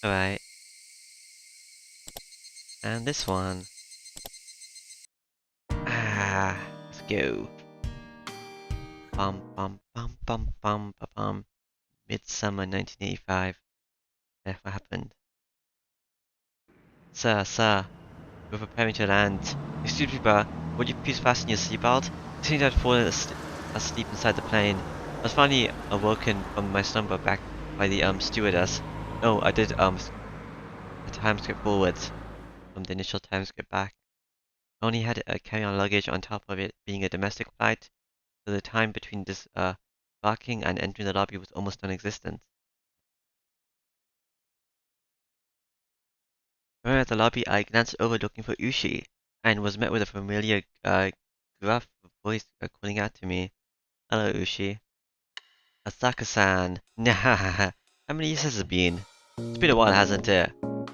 Alright. And this one. Let's go. Bum bum bum bum bum bum bum. Midsummer 1985. What happened? Sir, we're preparing to land. Excuse me, but would you please fasten your seatbelt? It seems I'd fallen asleep inside the plane. I was finally awoken from my slumber back by the stewardess. No, I did a time skip forwards from the initial time skip back. I only had carry-on luggage on top of it being a domestic flight, so the time between this barking and entering the lobby was almost non-existent. When at the lobby, I glanced over looking for Ushi, and was met with a familiar gruff voice calling out to me. Hello, Ushi. Asaka-san. Nah, how many years has it been? It's been a while, hasn't it?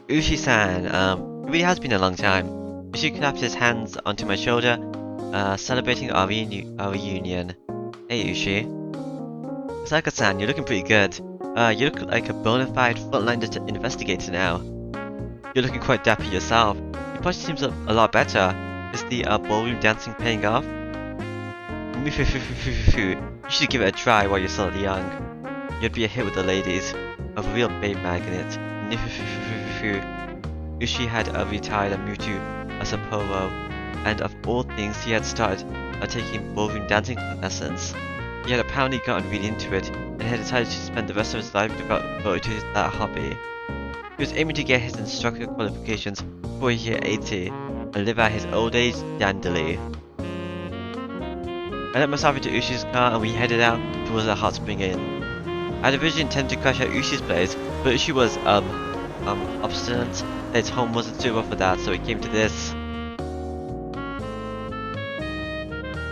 Ushi-san, it really has been a long time. Ushi clapped his hands onto my shoulder, celebrating our reunion. Hey, Ushi. Asaka-san, you're looking pretty good. You look like a bona fide frontline investigator now. You're looking quite dapper yourself. Your posture seems a lot better. Is the ballroom dancing paying off? You should give it a try while you're still young. You'd be a hit with the ladies. A real babe magnet. Ushi had retired and moved to Sapporo, and of all things he had started taking ballroom dancing lessons. He had apparently gotten really into it, and had decided to spend the rest of his life devoted to that hobby. He was aiming to get his instructor qualifications before he hit 80, and live out his old age dandily. I let myself into Ushi's car and we headed out towards the hot spring inn. I had originally intended to crash at Ushi's place, but Ushi was, obstinate that his home wasn't suitable for that, so it came to this.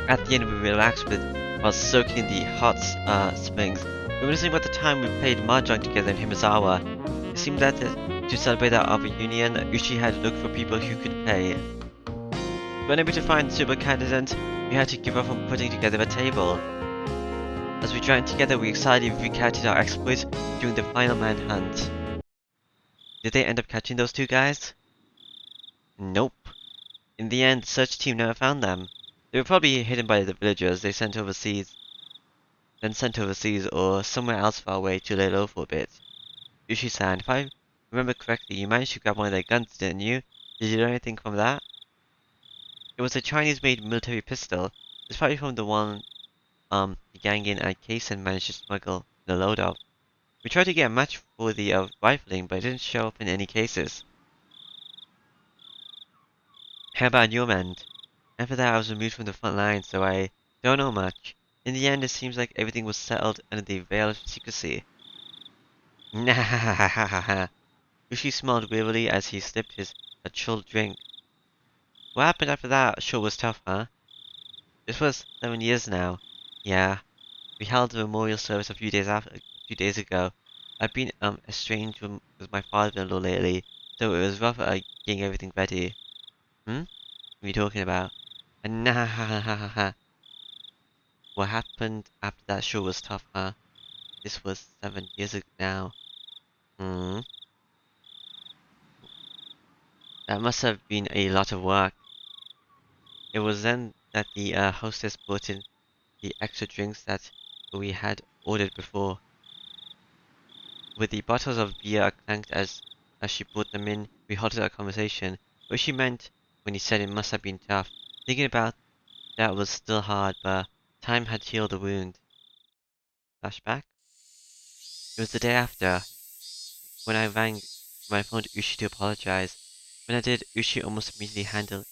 At the end, we relaxed while soaking in the hot springs. Reminiscing about the time we played mahjong together in Himazawa. It seemed that to celebrate our reunion, Ushi had looked for people who could pay. Unable to find a suitable candidate, we had to give up on putting together a table. As we drank together, we excitedly recounted our exploits during the final manhunt. Did they end up catching those two guys? Nope. In the end, the search team never found them. They were probably hidden by the villagers they sent overseas, or somewhere else far away to lay low for a bit. Ushi-san, if I remember correctly, you managed to grab one of their guns, didn't you? Did you learn anything from that? It was a Chinese-made military pistol. It's probably from the one the gang in Kaisen managed to smuggle in a loadout. We tried to get a match for the rifling, but it didn't show up in any cases. How about your end? After that, I was removed from the front line, so I don't know much. In the end, it seems like everything was settled under the veil of secrecy. Nah, Ushi smiled wearily as he sipped his chilled drink. What happened after that sure was tough, huh? This was 7 years now. Yeah, we held a memorial service a few days ago. I've been estranged with my father-in-law lately, so it was rough getting everything ready. What are you talking about? Nah, what happened after that sure was tough, huh? This was 7 years ago now. Hmm. That must have been a lot of work. It was then that the hostess brought in the extra drinks that we had ordered before. With the bottles of beer clanked as she brought them in, we halted our conversation. What she meant when he said it must have been tough. Thinking about that was still hard, but time had healed the wound. Flashback? It was the day after, when I rang my phone to Ushi to apologize. When I did, Ushi almost immediately handed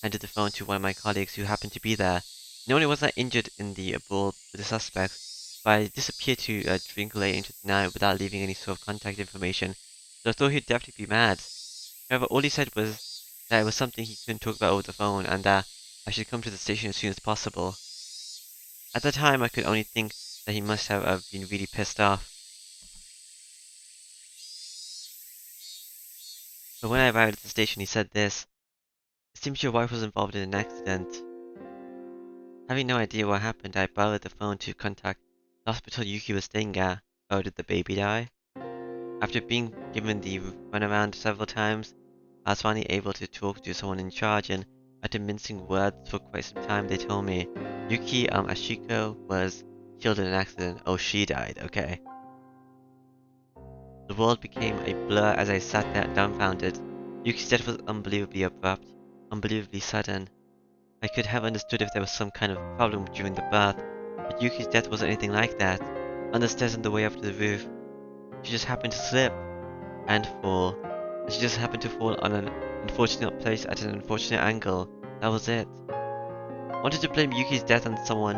the phone to one of my colleagues who happened to be there. Not only was I injured in the brawl with the suspects, but I disappeared to drink late into the night without leaving any sort of contact information, so I thought he'd definitely be mad. However, all he said was that it was something he couldn't talk about over the phone, and that I should come to the station as soon as possible. At the time, I could only think that he must have been really pissed off. But when I arrived at the station, he said this: "It seems your wife was involved in an accident." Having no idea what happened, I borrowed the phone to contact the hospital Yuki was staying at. Oh, did the baby die? After being given the runaround several times, I was finally able to talk to someone in charge, and after mincing words for quite some time, they told me Yuki Ashiko was killed in an accident. Oh, she died, okay. The world became a blur as I sat there dumbfounded. Yuki's death was unbelievably abrupt, unbelievably sudden. I could have understood if there was some kind of problem during the birth, but Yuki's death wasn't anything like that. On the stairs on the way up to the roof, she just happened to slip and fall. And she just happened to fall on an unfortunate place at an unfortunate angle. That was it. I wanted to blame Yuki's death on someone.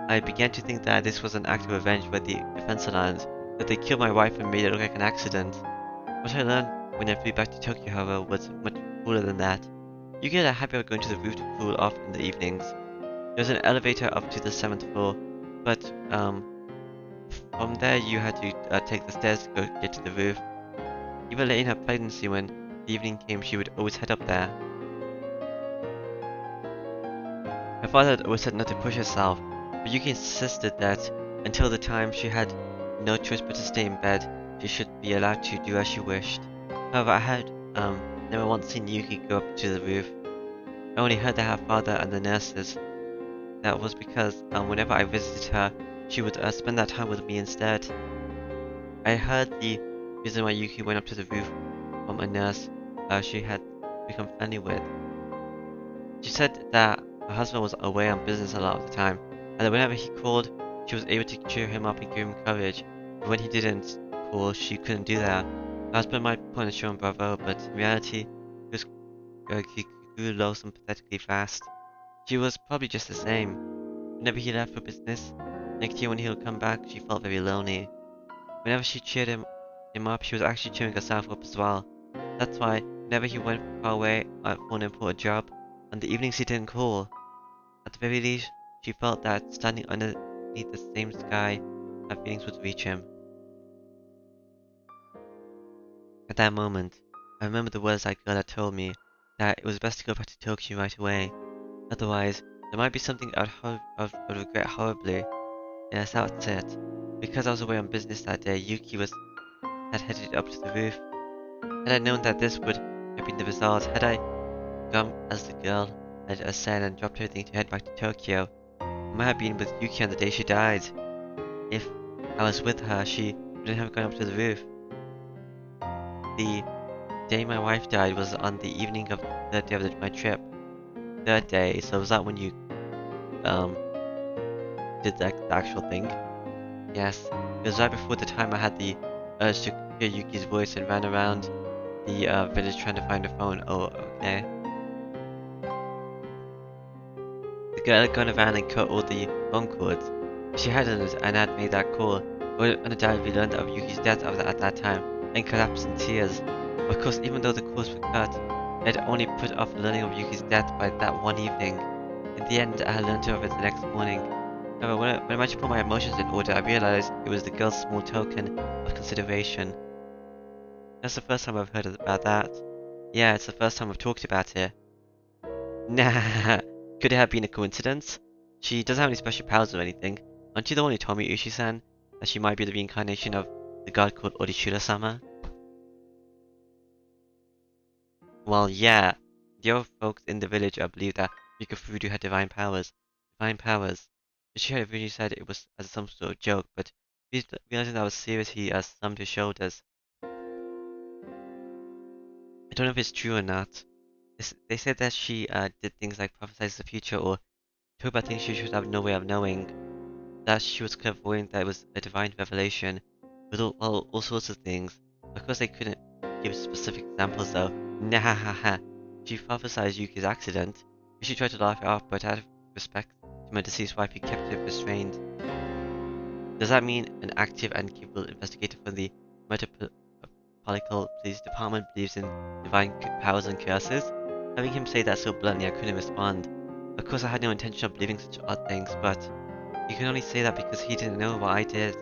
I began to think that this was an act of revenge by the defense alliance, that they killed my wife and made it look like an accident. What I learned when I flew back to Tokyo, however, was much cooler than that. Yuki had a habit of going to the roof to cool off in the evenings. There was an elevator up to the 7th floor, but from there you had to take the stairs to go get to the roof. Even late in her pregnancy, when the evening came, she would always head up there. Her father had always said not to push herself, but Yuki insisted that until the time she had no choice but to stay in bed, she should be allowed to do as she wished. However, I had never once seen Yuki go up to the roof. I only heard that her father and the nurses. That was because whenever I visited her, she would spend that time with me instead. I heard the reason why Yuki went up to the roof from a nurse she had become friendly with. She said that her husband was away on business a lot of the time, and that whenever he called, she was able to cheer him up and give him courage. But when he didn't call, she couldn't do that. Her husband might point and show him bravo, but in reality, he grew lonesome pathetically fast. She was probably just the same. Whenever he left for business, next year when he would come back, she felt very lonely. Whenever she cheered him up, she was actually cheering herself up as well. That's why, whenever he went far away for an important job, on the evenings he didn't call. At the very least, she felt that standing underneath the same sky, her feelings would reach him. At that moment, I remember the words that girl had told me, that it was best to go back to Tokyo right away. Otherwise, there might be something I'd regret horribly. Yes, that's it. Because I was away on business that day, had headed up to the roof. Had I known that this would have been the result, had I gone as the girl had said and dropped everything to head back to Tokyo, I might have been with Yuki on the day she died. If I was with her, she wouldn't have gone up to the roof. The day my wife died was on the evening of the third day of my trip. Third day, so was that when you did the actual thing? Yes, it was right before the time I had the urge to hear Yuki's voice and ran around the village trying to find a phone. Oh, okay. The girl had gone around and cut all the phone cords. If she hadn't and had made that call, I would have undoubtedly learned of Yuki's death at that time and collapsed in tears. Of course, even though the calls were cut, I had only put off learning of Yuki's death by that one evening. In the end, I had learned of it the next morning. However, when I managed to put my emotions in order, I realized it was the girl's small token of consideration. That's the first time I've heard about that. Yeah, it's the first time I've talked about it. Nah, could it have been a coincidence? She doesn't have any special powers or anything. Aren't you the one who told me, Ushi-san, that she might be the reincarnation of the god called Orishura-sama? Well, yeah. The other folks in the village believe that Mika Furudu had divine powers. Divine powers. She had originally said it was as some sort of joke, but realizing that was serious, he slumped his shoulders. I don't know if it's true or not. They said that she did things like prophesize the future or talk about things she should have no way of knowing. That she was clairvoyant, that it was a divine revelation, with all sorts of things. Of course, they couldn't give specific examples though. Nah, she prophesied Yuki's accident. She tried to laugh it off, but out of respect to my deceased wife, he kept it restrained. Does that mean an active and capable investigator from the Metropolitan Police Department believes in divine powers and curses? Having him say that so bluntly, I couldn't respond. Of course, I had no intention of believing such odd things, but he could only say that because he didn't know what I did.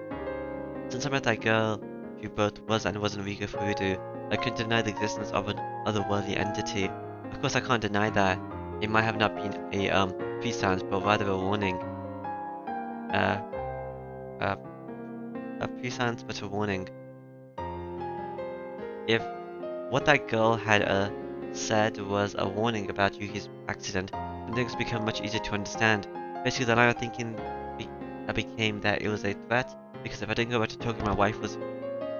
Since I met that girl, who both was and wasn't Riga Furudu, I couldn't deny the existence of an otherworldly entity. Of course, I can't deny that. It might have not been a prescience, but rather a warning. A prescience, but a warning. if what that girl had said was a warning about Yuki's accident, then things become much easier to understand. Basically, the line of thinking became that it was a threat, because if I didn't go back to Tokyo, my wife was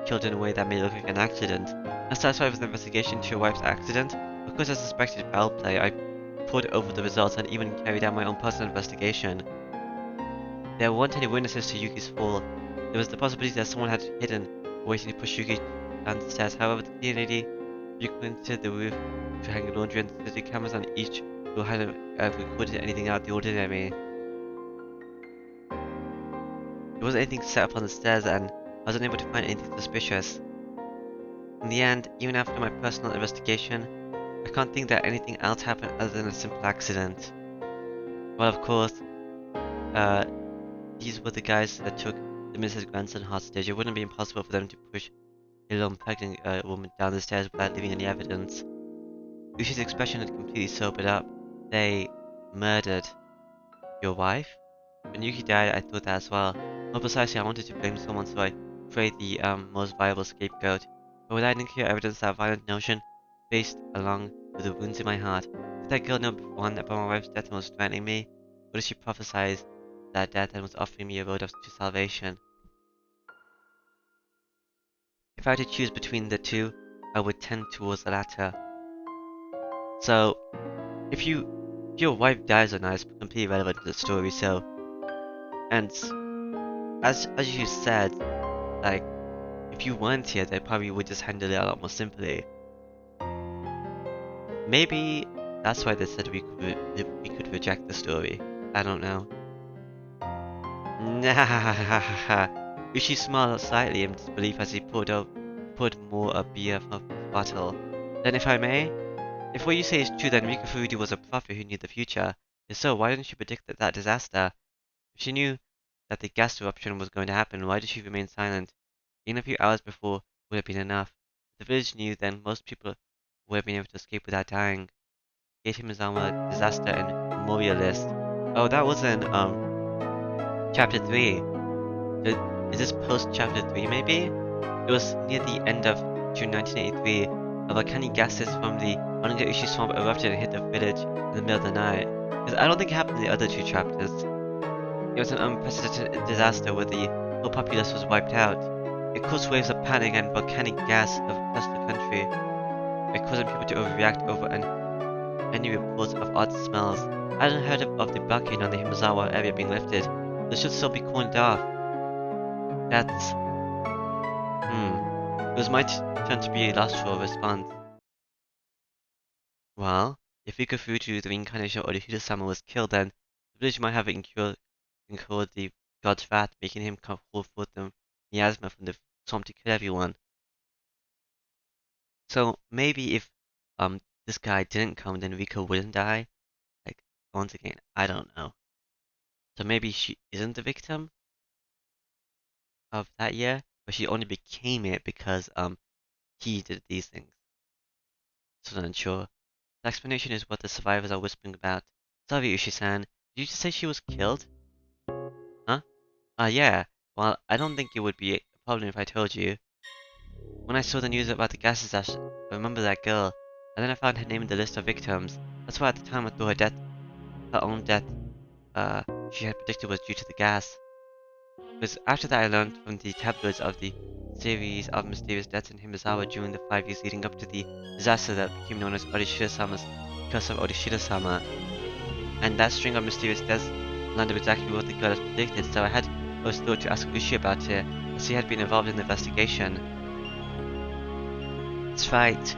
killed in a way that made it look like an accident. Unsatisfied with the investigation into your wife's accident, because I suspected foul play, I poured over the results and even carried out my own personal investigation. There weren't any witnesses to Yuki's fall. There was the possibility that someone had hidden, waiting to push Yuki down the stairs. However, the cleaning lady frequented the roof to hang laundry, and the cameras on each floor hadn't recorded anything out of the ordinary. There wasn't anything set up on the stairs, and I was unable to find anything suspicious. In the end, even after my personal investigation, I can't think that anything else happened other than a simple accident. Well, of course, these were the guys that took the minister's grandson hostage. It wouldn't be impossible for them to push a lone pregnant woman down the stairs without leaving any evidence. Ushi's expression had completely sobered up. They murdered your wife? When Yuki died, I thought that as well. More precisely, I wanted to blame someone, so I created the most viable scapegoat. But without any clear evidence, that violent notion faced along with the wounds in my heart. Did that girl know beforehand about my wife's death and was threatening me? Or did she prophesy that death and was offering me a road to salvation? If I had to choose between the two, I would tend towards the latter. So, if your wife dies or not is completely irrelevant to the story, so, and as you said, like, if you weren't here, they probably would just handle it a lot more simply. Maybe that's why they said we could reject the story. I don't know. Uchi smiled slightly in disbelief as he poured more beer from his bottle. Then, if I may, if what you say is true, then Rika Furuta was a prophet who knew the future. If so, why didn't she predict that disaster? If she knew that the gas eruption was going to happen, why did she remain silent? Even a few hours before would have been enough. If the village knew, then most people would have been able to escape without dying. Gate Himazama Disaster and Memorial List. Oh, that was in chapter 3. So, is this post chapter 3 maybe? It was near the end of June 1983. A volcanic gases from the Onigaishi swamp erupted and hit the village in the middle of the night. Because I don't think it happened in the other two chapters. It was an unprecedented disaster where the whole populace was wiped out. It caused waves of panic and volcanic gas across the country. It caused people to overreact over any reports of odd smells. I hadn't heard of the blockade on the Himazawa area being lifted. This should still be cornered off. That's... It was my turn to be lost for a response. Well, if Ikafuju, the reincarnation of Orihiro-sama, was killed, then the village might have incurred the god's wrath, making him come forth with the miasma from the swamp to kill everyone. So maybe if this guy didn't come, then Rika wouldn't die. Like, once again, I don't know. So maybe she isn't the victim of that year, but she only became it because he did these things. So I'm unsure. The explanation is what the survivors are whispering about. Sorry, Ushi-san, did you just say she was killed? Huh? Yeah. Well, I don't think it would be a problem if I told you. When I saw the news about the gas disaster, I remember that girl, and then I found her name in the list of victims. That's why at the time I thought her own death, she had predicted was due to the gas. Because after that I learned from the tabloids of the series of mysterious deaths in Himazawa during the 5 years leading up to the disaster that became known as Orishida-sama's Curse of Orishida-sama. And that string of mysterious deaths landed exactly what the girl had predicted, so I had always thought to ask Ushi about it, as he had been involved in the investigation. That's right,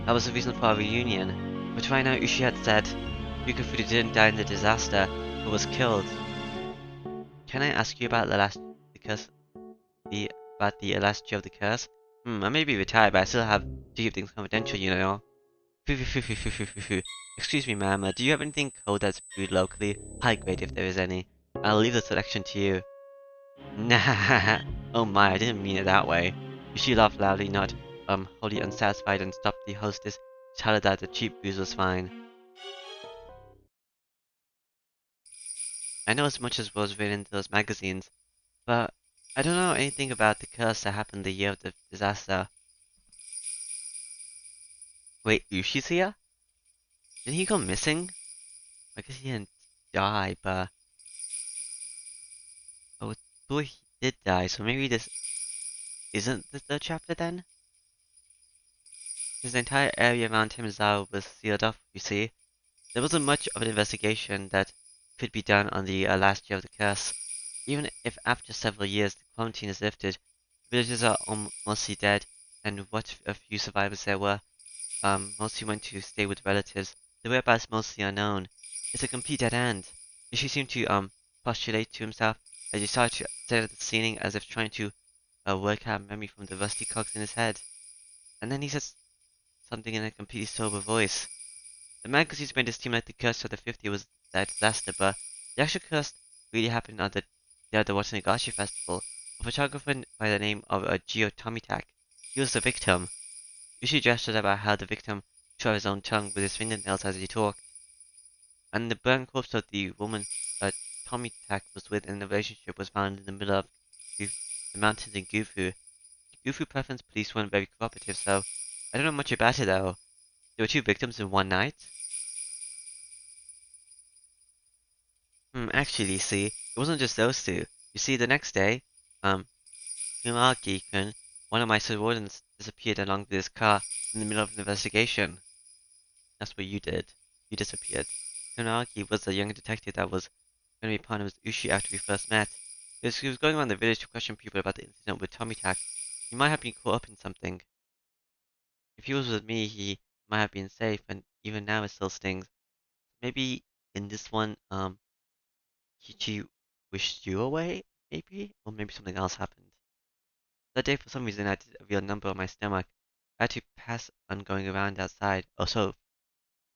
that was the reason for our reunion. But right now Ushi had said Yukafuda didn't die in the disaster, but was killed. Can I ask you about the curse, about the last year of the curse? I may be retired, but I still have to keep things confidential, you know. Excuse me, ma'am, do you have anything cold that's brewed locally? High grade if there is any. I'll leave the selection to you. Nah, oh my, I didn't mean it that way. She laughed loudly, not, wholly unsatisfied, and stopped the hostess to tell her that the cheap booze was fine. I know as much as was written in those magazines, but I don't know anything about the curse that happened the year of the disaster. Wait, Ushi's here? Didn't he go missing? I guess he didn't die, but... Oh, I thought he did die, so maybe this isn't the third chapter then? His entire area around Himizawa was sealed off, you see. There wasn't much of an investigation that could be done on the last year of the curse. Even if after several years the quarantine is lifted, villagers are mostly dead, and what a few survivors there were, mostly went to stay with relatives. The whereabouts mostly unknown. It's a complete dead end. She seemed to postulate to himself as he started to stare at the ceiling as if trying to work out memory from the rusty cogs in his head. And then he says something in a completely sober voice. The magazines made it seem like the curse of the 50 was that disaster, but the actual curse really happened on the Higurashi festival. A photographer by the name of Gio Tomitak. He was the victim. Usually gestured about how the victim chewed his own tongue with his fingernails as he talked. And the burnt corpse of the woman Tomitak was with in a relationship was found in the middle of the mountains in Gufu. The Gufu Preference Police weren't very cooperative, so I don't know much about it though. There were two victims in one night. Actually, see, it wasn't just those two. You see, the next day, um, Himaraki-kun, one of my subordinates, disappeared along with his car in the middle of an investigation. That's what you did. You disappeared. Himaraki was the young detective that was going to be partnered with Ushi after we first met. He was going around the village to question people about the incident with Tomitak. He might have been caught up in something. If he was with me, he might have been safe, and even now it still stings. Maybe in this one, Kichi wished you away, maybe? Or maybe something else happened. That day, for some reason, I did a real number on my stomach. I had to pass on going around outside. Oh, so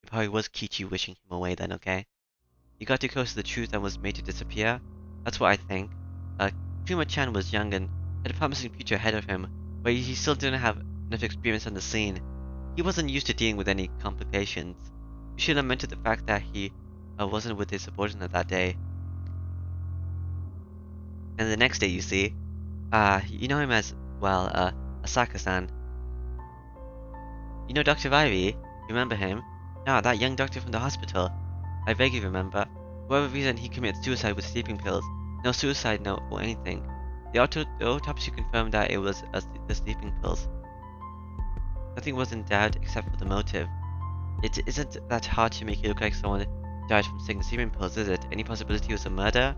it probably was Kichi wishing him away then, okay? He got too close to the truth and was made to disappear. That's what I think. Kuma-chan was young and had a promising future ahead of him, but he still didn't have enough experience on the scene. He wasn't used to dealing with any complications. We should have mentioned the fact that he wasn't with his subordinate that day. And the next day, you see, you know him as, well, Asaka-san. You know Dr. Ivy? You remember him? No, that young doctor from the hospital. I vaguely remember. For whatever reason, he committed suicide with sleeping pills. No suicide note or anything. The autopsy confirmed that it was the sleeping pills. Nothing was in doubt except for the motive. It isn't that hard to make it look like someone died from taking sleeping pills, is it? Any possibility it was a murder?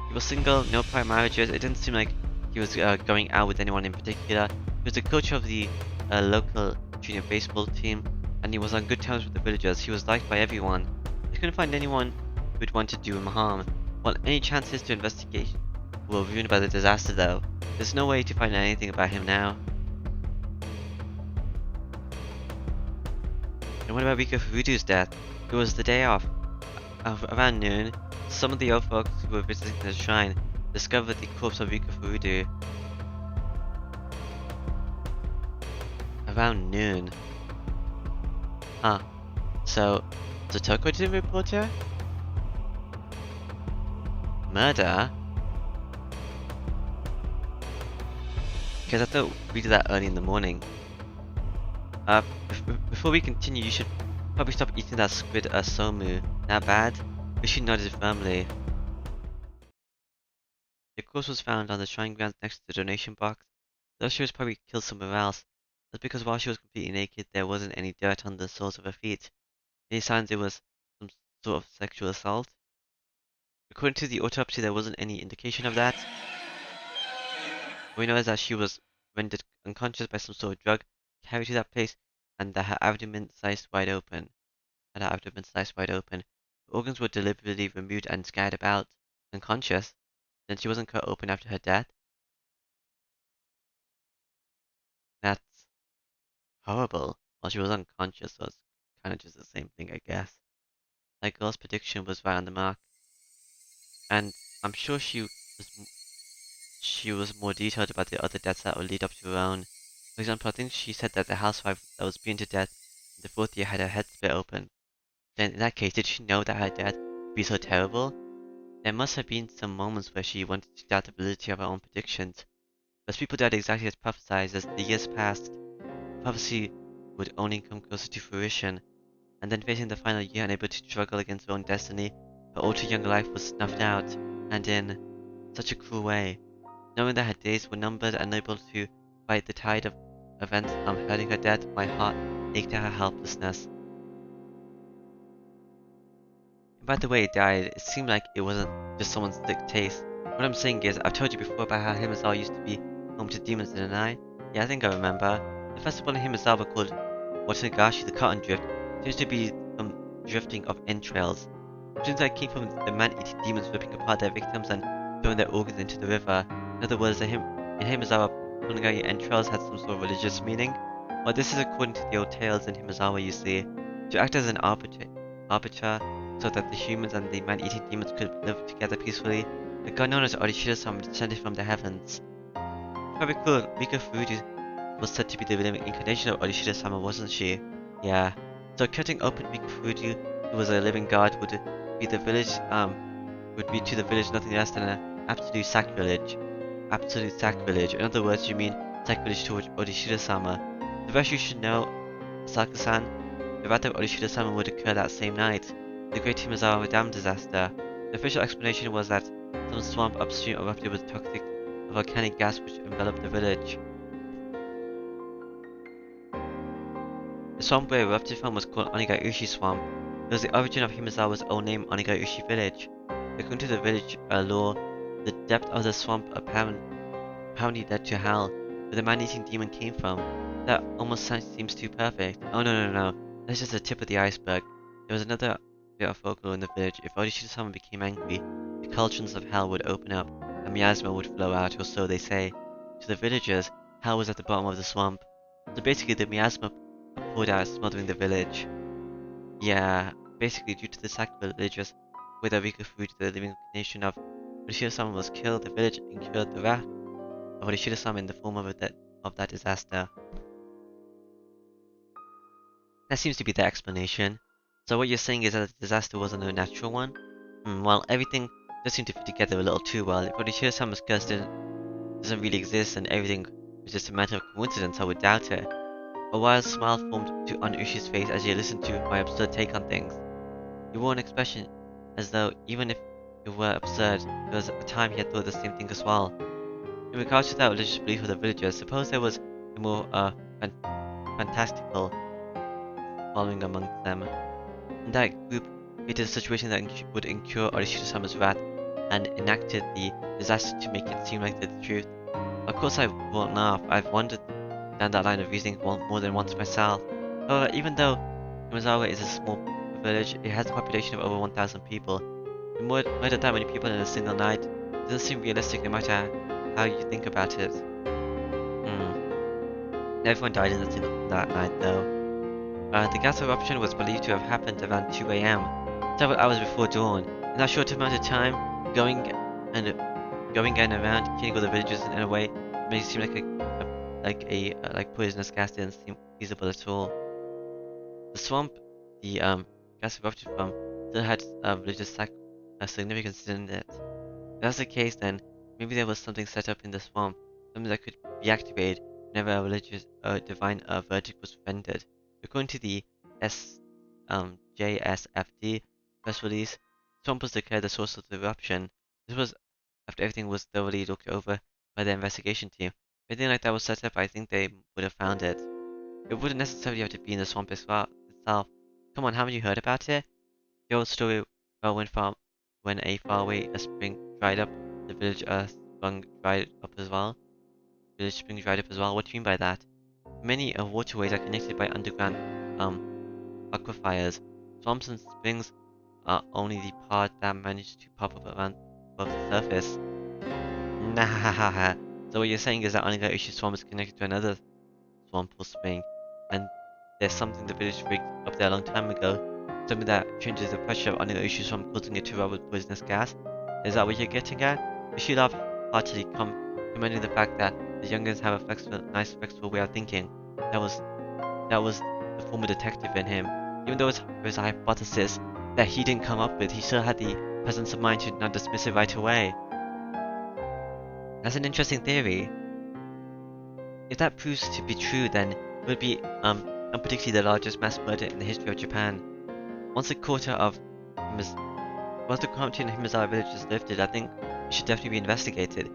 He was single, no prior marriages. It didn't seem like he was going out with anyone in particular. He was the coach of the local junior baseball team, and he was on good terms with the villagers. He was liked by everyone. They couldn't find anyone who would want to do him harm. Well, any chances to investigate were ruined by the disaster, though. There's no way to find anything about him now. And what about Rika Furudu's death? It was the day off. Around noon, some of the old folks who were visiting the shrine discovered the corpse of Rika Furudu. Around noon. Huh. So, the Tokyo didn't report her? Murder? Because I thought we did that early in the morning. Before we continue, you should probably stop eating that squid somu. That bad? Rishi nodded firmly. The corpse was found on the shrine grounds next to the donation box, though she was probably killed somewhere else. That's because while she was completely naked, there wasn't any dirt on the soles of her feet. Any signs it was some sort of sexual assault? According to the autopsy, there wasn't any indication of that. All we know is that she was rendered unconscious by some sort of drug, carried to that place, and that her abdomen sliced wide open. Her organs were deliberately removed and scattered about. Unconscious? Then she wasn't cut open after her death? That's horrible. Well, she was unconscious, so it's kind of just the same thing, I guess. That girl's prediction was right on the mark. And I'm sure she was more detailed about the other deaths that would lead up to her own. For example, I think she said that the housewife that was beaten to death in the fourth year had her head split open. Then in that case, did she know that her death would be so terrible? There must have been some moments where she wanted to doubt the validity of her own predictions. But people died exactly as prophesied as the years passed. Prophecy would only come closer to fruition, and then facing the final year unable to struggle against her own destiny, her all too young life was snuffed out, and in such a cruel way. Knowing that her days were numbered and unable to fight the tide of events hurting her death, my heart ached at her helplessness. And by the way it died, it seemed like it wasn't just someone's sick taste. What I'm saying is, I've told you before about how Himasawa used to be home to demons, didn't I? Yeah, I think I remember. The festival in Himasawa called Higurashi, the Cotton Drift, seems to be some drifting of entrails. It seems like it came from the man-eating demons ripping apart their victims and throwing their organs into the river. In other words, in Himasawa, Onigari entrails had some sort of religious meaning. Well, this is according to the old tales in Himasawa, you see, to act as an arbiter so that the humans and the man-eating demons could live together peacefully. The god known as Orishira-sama descended from the heavens. If I recall, Rika Furuji was said to be the living incarnation of Orishira-sama, wasn't she? Yeah. So cutting open Rika Furuji, who was a living god, would be to the village nothing less than an absolute sacrilege. Absolute sacrilege. In other words, you mean sacrilege towards Orishira-sama. The rest you should know, Asaka-san, the wrath of Orishira-sama would occur that same night. The Great Himazawa Dam disaster. The official explanation was that some swamp upstream erupted with toxic volcanic gas which enveloped the village. The swamp where it erupted from was called Onigaiushi Swamp. It was the origin of Himazawa's old name, Onigaiushi Village. According to the village lore, the depth of the swamp apparently led to hell, where the man-eating demon came from. That almost seems too perfect. Oh no, that's just the tip of the iceberg. There was another bit of folklore in the village. If Orishira-sama became angry, the cauldrons of hell would open up, and miasma would flow out, or so they say. To the villagers, hell was at the bottom of the swamp. So basically the miasma poured out, smothering the village. Yeah, basically due to the sacrilegious way that Rika Furuji, the living incarnation of Orishira-sama, was killed, the village incurred the wrath of Orishira-sama in the form of that disaster. That seems to be the explanation. So what you're saying is that the disaster wasn't a natural one? Well, everything does seem to fit together a little too well. If Orishira-sama's curse doesn't really exist and everything was just a matter of coincidence, I would doubt it. A wild smile formed on Ushi's face as he listened to my absurd take on things. He wore an expression as though, even if it were absurd, there was a time he had thought the same thing as well. In regards to that religious belief of the villagers, suppose there was a more fantastical following amongst them. And that group created a situation that would incur Orishira-sama's wrath and enacted the disaster to make it seem like the truth. Of course I won't laugh, I've wondered down that line of reasoning more than once myself. However, even though Himazawa is a small village, it has a population of over 1,000 people. To murder that many people in a single night doesn't seem realistic no matter how you think about it. Everyone died in that night though. The gas eruption was believed to have happened around 2 AM, several hours before dawn. In that short amount of time, going and around, killing all the villagers in a way that makes it seem like poisonous gas didn't seem feasible at all. The swamp the gas erupted from still had religious significance in it. If that's the case, then maybe there was something set up in the swamp, something that could be activated whenever a religious divine verdict was rendered. According to the JSFD press release, swamp was declared the source of the eruption. This was after everything was thoroughly looked over by the investigation team. If anything like that was set up, I think they would have found it. It wouldn't necessarily have to be in the swamp itself. Come on, haven't you heard about it? The old story about when a faraway spring dried up, the village spring dried up as well. What do you mean by that? Many waterways are connected by underground aquifers. Swamps and springs are only the part that manage to pop up around above the surface. Nah. So what you're saying is that Onigaiushi Swamp is connected to another swamp or spring, and there's something the village rigged up there a long time ago, something that changes the pressure of Onigaiushi Swamp, causing it to rub with poisonous gas? Is that what you're getting at? She laughed heartily, commending the fact that the youngins have a nice flexible way of thinking. That was the former detective in him. Even though it was a hypothesis that he didn't come up with, he still had the presence of mind to not dismiss it right away. That's an interesting theory. If that proves to be true, then it would be and particularly the largest mass murder in the history of Japan. Once the quarter of Himas- once the quarantine in Himazawa village is lifted, I think it should definitely be investigated.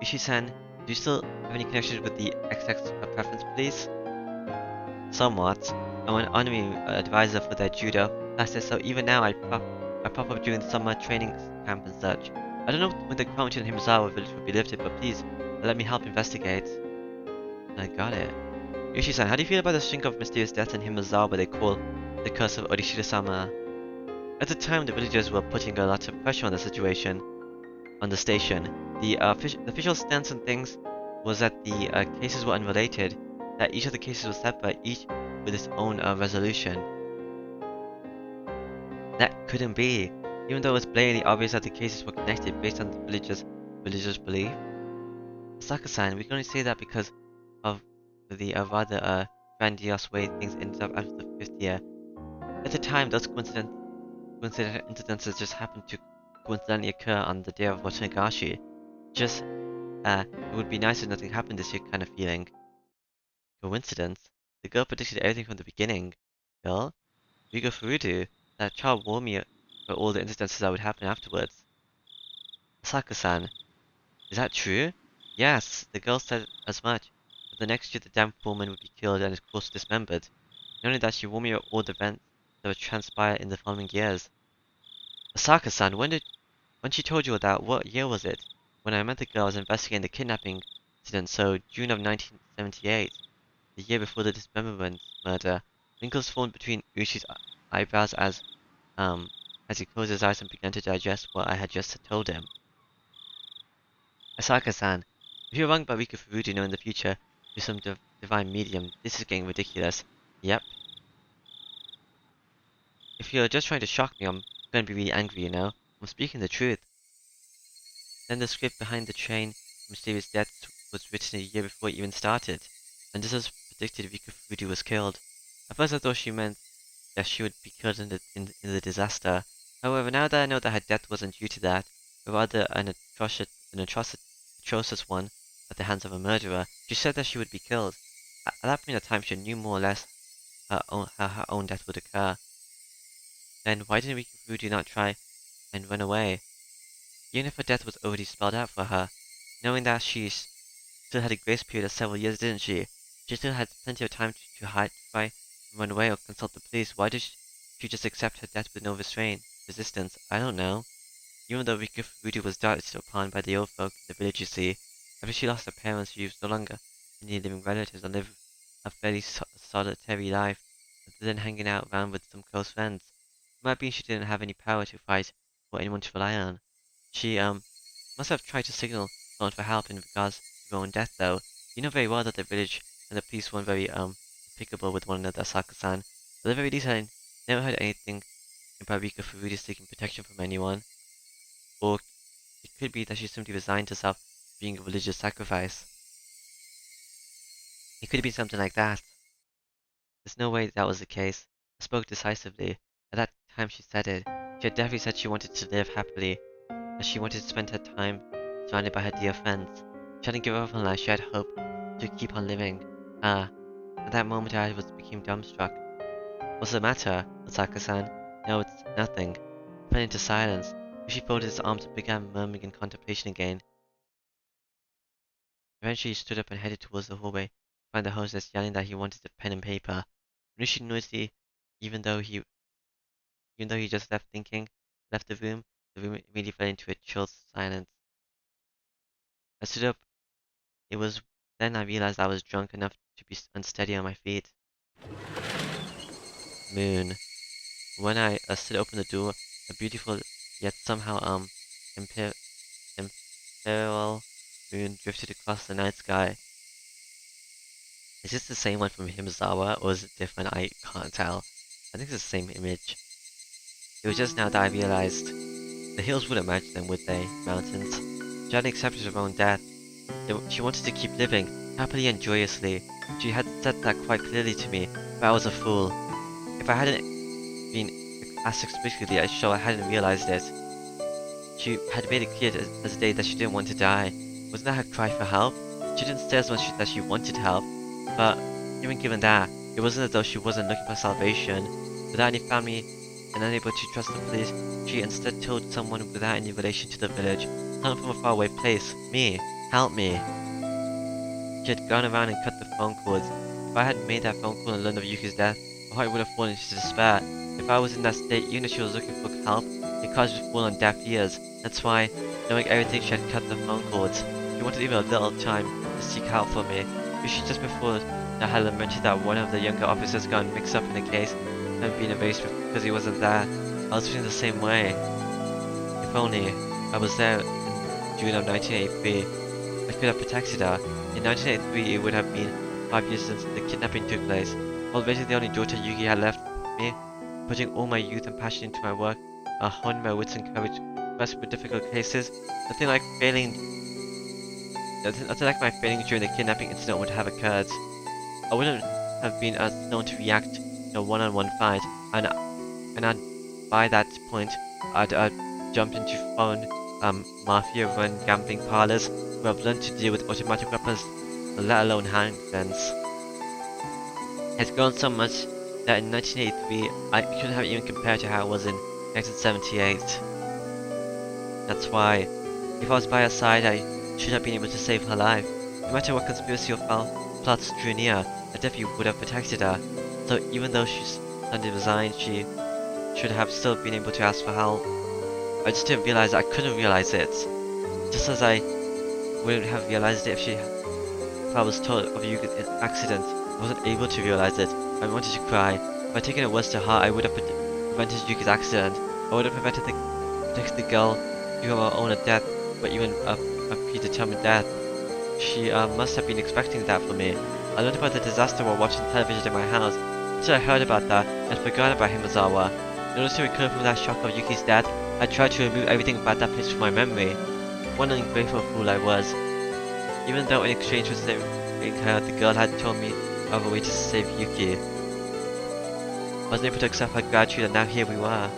Ishi-san, do you still have any connections with the XX preference police? Somewhat. I'm an honorary advisor for their judo classes, so even now I pop up during the summer training camp and such. I don't know when the quarantine in Himazawa village will be lifted, but please let me help investigate. I got it. Yoshi-san, how do you feel about the string of mysterious deaths in Himazawa they call the curse of Orishiro-sama? At the time, the villagers were putting a lot of pressure on the situation, on the station. The official stance on things was that the cases were unrelated, that each of the cases was separate, each with its own resolution. That couldn't be, even though it was blatantly obvious that the cases were connected based on the villagers' belief. Asaka-san, we can only say that because of the rather grandiose way things ended up after the fifth year. At the time, those coincidental incidences just happened to coincidentally occur on the day of Higurashi. Just, it would be nice if nothing happened this year kind of feeling. Coincidence? The girl predicted everything from the beginning. Girl? Rigo Furudu, that child warned me about all the incidences that would happen afterwards. Asaka-san, is that true? Yes, the girl said as much. But the next year the damn woman would be killed and his corpse dismembered. Not only that, she warned me about all the events that would transpire in the following years. Asaka-san, when she told you that, what year was it? When I met the girl, I was investigating the kidnapping incident, so June of 1978, the year before the dismemberment murder. Wrinkles formed between Ushi's eyebrows as he closed his eyes and began to digest what I had just told him. Asaka-san, if you're wrong about Rika Furudu knowing the future through some divine medium, this is getting ridiculous. Yep. If you're just trying to shock me, I'm going to be really angry, you know? I'm speaking the truth. Then the script behind the train mysterious death was written a year before it even started, and this was predicted Rika Furudu was killed. At first I thought she meant that she would be killed in the disaster. However, now that I know that her death wasn't due to that, but rather an atrocious one at the hands of a murderer, she said that she would be killed. At that point in time, she knew more or less her own death would occur. Then why didn't Riku not try and run away? Even if her death was already spelled out for her, knowing that she still had a grace period of several years, didn't she? She still had plenty of time to hide, try and run away or consult the police. Why did she just accept her death with no resistance? I don't know. Even though Riku was doubted upon by the old folk in the village, you see, after she lost her parents, she was no longer any living relatives and lived a fairly solitary life, other than hanging out around with some close friends. It might be she didn't have any power to fight or anyone to rely on. She, must have tried to signal someone for help in regards to her own death, though. You know very well that the village and the police weren't very, applicable with one another, Asaka-san. At the very least, I never heard anything about Rika Furudu seeking protection from anyone. Or it could be that she simply resigned herself to being a religious sacrifice. It could have been something like that. There's no way that was the case. I spoke decisively. At that time she said it. She had definitely said she wanted to live happily, that she wanted to spend her time surrounded by her dear friends. She hadn't given up on life, she had hope to keep on living. At that moment I became dumbstruck. What's the matter, Osaka-san? No, it's nothing. I fell into silence. She folded his arms and began murmuring in contemplation again. Eventually he stood up and headed towards the hallway to find the hostess yelling that he wanted a pen and paper. Rishi noisily, even though he just left the room immediately fell into a chilled silence. I stood up. It was then I realized I was drunk enough to be unsteady on my feet. Moon. When I stood open the door, a beautiful yet somehow imperial moon drifted across the night sky. Is this the same one from Himazawa, or is it different? I can't tell. I think it's the same image. It was just now that I realized. The hills wouldn't match them, would they? Mountains. She hadn't accepted her own death. She wanted to keep living, happily and joyously. She had said that quite clearly to me, but I was a fool. If I hadn't been asked explicitly, I'm sure I hadn't realized it. She had made it clear as a day that she didn't want to die. Wasn't that her cry for help? She didn't say as much that she wanted help, but even given that, It wasn't as though she wasn't looking for salvation. Without any family and unable to trust the police, she instead told someone without any relation to the village, someone from a faraway place, me, help me. She had gone around and cut the phone cords. If I had made that phone call and learned of Yuki's death, my heart would have fallen into despair. If I was in that state, even if she was looking for help, the cards would fall on deaf ears. That's why, knowing everything, she had cut the phone cords. She wanted even a little time to seek help for me. Usually just before I had lamented that one of the younger officers got mixed up in the case and been erased because he wasn't there. I was feeling the same way. If only I was there in June of 1983, I could have protected her. In 1983, it would have been 5 years since the kidnapping took place. While raising the only daughter Yuki had left me, putting all my youth and passion into my work, honing my wits and courage, wrestling with difficult cases, nothing like my failing during the kidnapping incident would have occurred. I wouldn't have been as known to react in a one-on-one fight, and by that point, I'd jumped into foreign mafia-run gambling parlors where I've learned to deal with automatic weapons, let alone handguns. It's grown so much that in 1983, I couldn't have even compared to how it was in 1978. That's why, if I was by her side, I should have been able to save her life. No matter what conspiracy or foul plots drew near, I definitely would have protected her. So even though she sounded resigned, she should have still been able to ask for help. I just didn't realize I couldn't realize it. Just as I wouldn't have realized it if I was told of Yuki's accident. I wasn't able to realize it. I wanted to cry. If I'd taken it worse to heart, I would have prevented Yuki's accident. I would have protected the girl from her own death, but even a predetermined death. She must have been expecting that from me. I learned about the disaster while watching television in my house. Until I heard about that, I'd forgotten about Himazawa. In order to recover from that shock of Yuki's death, I tried to remove everything about that place from my memory. What an ungrateful fool I was. Even though in exchange for saving her, the girl had told me of a way to save Yuki. I wasn't able to accept her gratitude, and now here we were.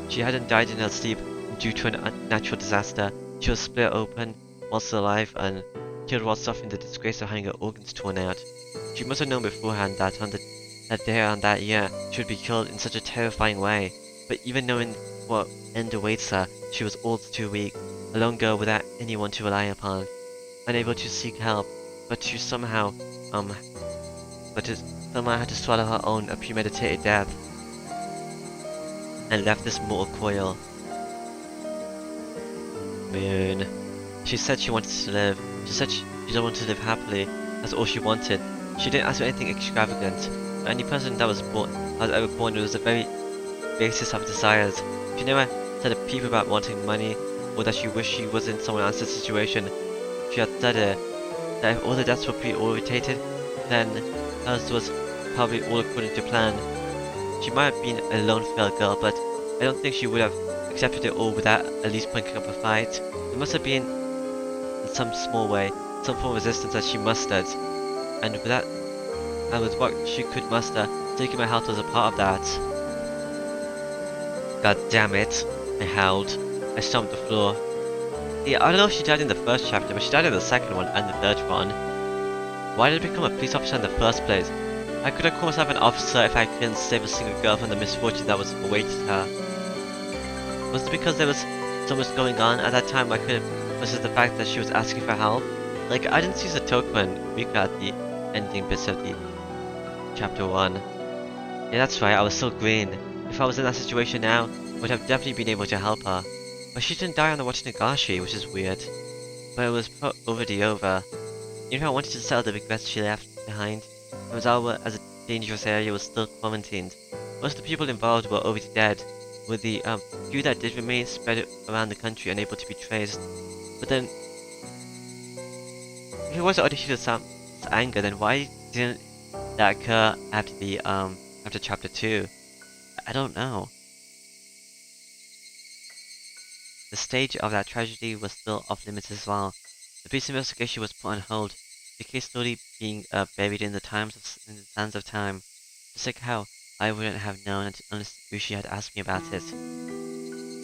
She hadn't died in her sleep due to a natural disaster. She was split open while still alive and killed while suffering the disgrace of having her organs torn out. She must have known beforehand that on that day and that year she would be killed in such a terrifying way. But even knowing what end awaits her, she was all too weak, a lone girl without anyone to rely upon, unable to seek help, but somehow had to swallow her own premeditated death, and left this mortal coil. Moon. She said she wanted to live. She said she didn't want to live happily. That's all she wanted. She didn't ask for anything extravagant. For any person that was ever born, it was the very basis of desires. She never said a peep about wanting money, or that she wished she was in someone else's situation. She had said that if all the deaths were preorientated, then hers was probably all according to plan. She might have been a lone failed girl, but I don't think she would have accepted it all without at least putting up a fight. There must have been, in some small way, some form of resistance that she mustered, and with what she could muster, taking my health was a part of that. God damn it, I howled. I stomped the floor. Yeah, I don't know if she died in the first chapter, but she died in the second one and the third one. Why did I become a police officer in the first place? I could of course have an officer if I couldn't save a single girl from the misfortune that was awaiting her. Was it because there was so much going on at that time I couldn't versus the fact that she was asking for help? Like, I didn't see Satoko and Rika at the ending bits of the chapter 1. Yeah, that's right, I was still green. If I was in that situation now, I would have definitely been able to help her. But she didn't die on the Higurashi, which is weird. But it was already over. Even if I wanted to sell the regrets she left behind, Himazawa as a dangerous area was still quarantined. Most of the people involved were already dead, with the few that did remain spread around the country unable to be traced. But then, if it was already Shira's anger, then why didn't that occur after chapter 2? I don't know. The stage of that tragedy was still off limits as well. The police investigation was put on hold, the case slowly being buried in the sands of time. Just like how I wouldn't have known unless Ushi had asked me about it.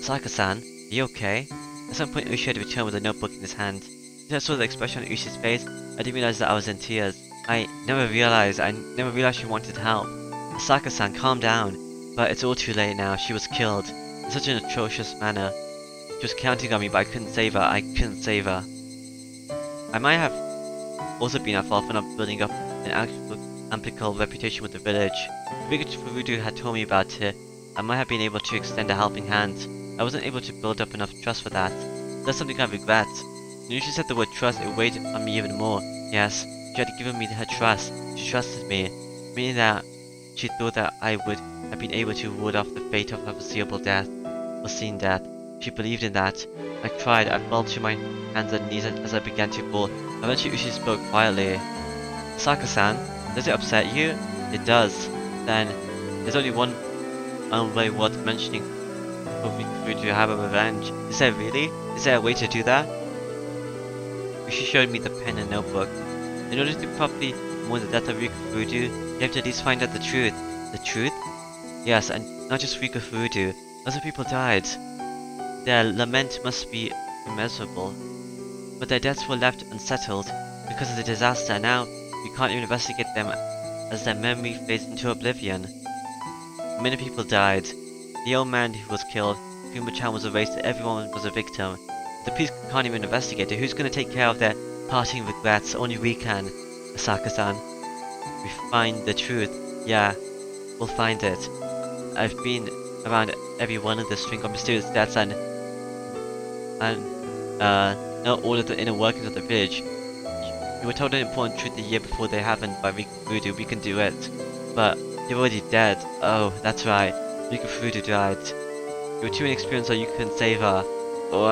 Saka-san, are you okay? At some point Ushi had returned with a notebook in his hand. When I saw the expression on Ushi's face, I didn't realize that I was in tears. I never realized she wanted help. Asaka-san, calm down. But it's all too late now. She was killed. In such an atrocious manner. She was counting on me, but I couldn't save her. I couldn't save her. I might have also been at fault for not building up an amicable reputation with the village. If Furudu had told me about it, I might have been able to extend a helping hand. I wasn't able to build up enough trust for that. That's something I regret. When she said the word trust, it weighed on me even more. Yes, she had given me her trust. She trusted me, meaning that she thought that I would have been able to ward off the fate of her foreseeable death, foreseen death. She believed in that. I cried. I fell to my hands and knees as I began to fall. Eventually Ushi spoke quietly. Saka-san, does it upset you? It does. Then, there's only one way worth mentioning for me to have a revenge. Is there really? Is there a way to do that? Ushi showed me the pen and notebook. In order to properly mourn the death of Rika Furudu, you have to at least find out the truth. The truth? Yes, and not just Rika Furudu. Other people died. Their lament must be immeasurable. But their deaths were left unsettled because of the disaster, and now we can't even investigate them as their memory fades into oblivion. Many people died. The old man who was killed, Kuma-chan was erased, everyone was a victim. The police can't even investigate it. Who's going to take care of their parting regrets? Only we can, Asaka-san. We find the truth. Yeah, we'll find it. I've been around every one of the string of mysterious deaths and know all of the inner workings of the village. You were told an important truth the year before they happened by Rika Furudu. We can do it. But you're already dead. Oh, that's right. Rika Furudu died. You were too inexperienced so you couldn't save her. Oh,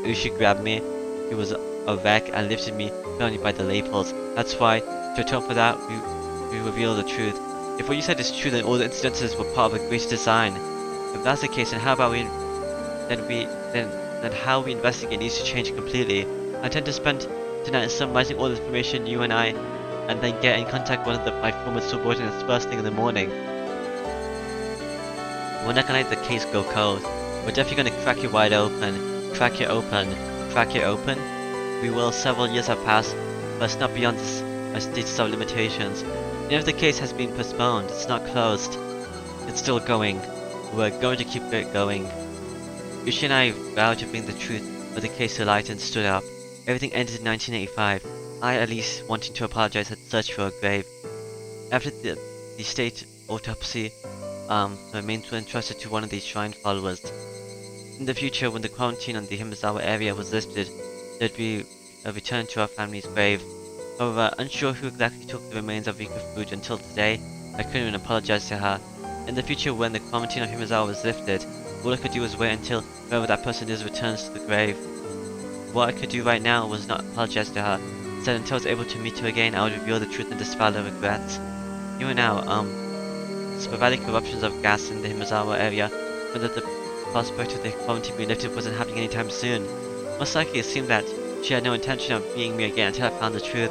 Ushi grabbed me. He was a wreck and lifted me only by the lapels. That's why, to atone for that, we reveal the truth. If what you said is true, then all the incidences were part of a greater design. If that's the case, then how about then how we investigate needs to change completely. I tend to spend tonight summarizing all the information you and I, and then get in contact with one of my former subordinates first thing in the morning. We're not gonna let the case go cold. We're definitely gonna crack it wide open. Crack it open. Crack it open. We will. Several years have passed, but it's not beyond this status of limitations. Even if the case has been postponed, it's not closed. It's still going. We're going to keep it going. Ushi and I vowed to bring the truth of the case to light and stood up. Everything ended in 1985. I, at least, wanting to apologize, had searched for a grave. After the state autopsy, the remains were entrusted to one of these shrine followers. In the future, when the quarantine on the Himazawa area was lifted, there'd be a return to our family's grave. However, unsure who exactly took the remains of Rika Furudu until today, I couldn't even apologize to her. In the future, when the quarantine on Himazawa was lifted, all I could do was wait until whoever that person is returns to the grave. What I could do right now was not apologize to her. Instead, until I was able to meet her again, I would reveal the truth and dispel her regrets. Here and now, sporadic eruptions of gas in the Himazawa area meant that the prospect of the quarantine being lifted wasn't happening anytime soon. Most likely, it seemed that she had no intention of being me again until I found the truth.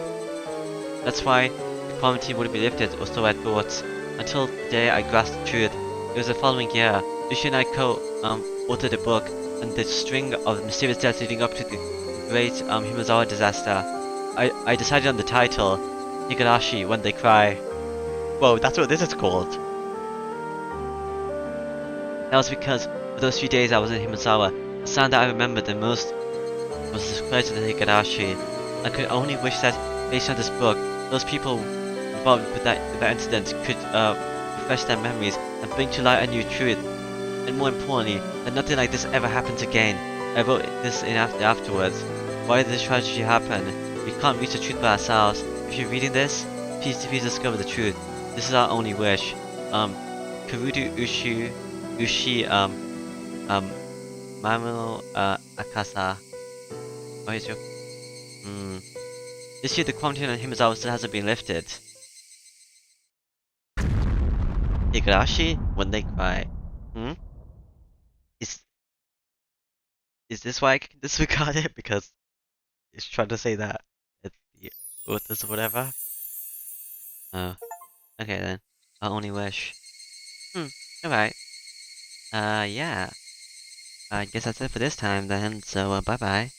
That's why the quarantine wouldn't be lifted, or so I thought. Until the day I grasped the truth. It was the following year. Ushi and I authored a book on the string of mysterious deaths leading up to the great Himazawa disaster. I decided on the title, Higurashi, When They Cry. Whoa, that's what this is called. That was because for those few days I was in Himazawa, the sound that I remembered the most was the cries of the Higurashi. I could only wish that, based on this book, those people involved with that incident could refresh their memories and bring to light a new truth. And more importantly, that nothing like this ever happens again. I wrote this in afterwards. Why did this tragedy happen? We can't reach the truth by ourselves. If you're reading this, please discover the truth. This is our only wish. Kurudu Ushi, Mamono, Akasa. Oh, here's your... This year the quarantine on Himazawa still hasn't been lifted. Higurashi, When They Cry. Is this why I can disregard it? Because it's trying to say that it's the authors or whatever? Oh, okay then. Our only wish. Alright. Yeah. I guess that's it for this time then, so bye bye.